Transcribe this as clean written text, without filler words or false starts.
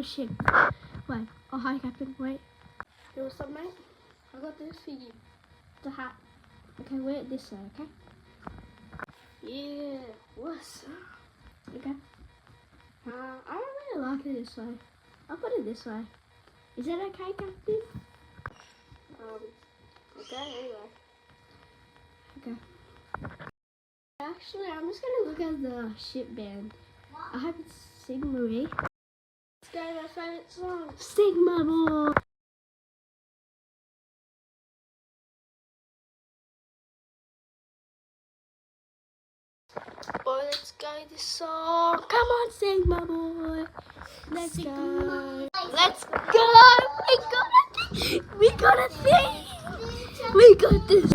ship. Wait. Oh, hi, Captain. Wait. You want some, mate? I got this for you. The hat. Okay, wear it this way, okay? Yeah. What's up? Okay. I don't really like it this way. I'll put it this way. Is that okay, Captain? Okay, anyway. Okay. Actually, I'm just gonna look at the ship band. I hope it's Sigma Marie. Let's go to my favourite song. Sigma Boy! Boy, let's go this song. Come on, Sigma Boy. Let's go. Let's go. We got a thing. We got this.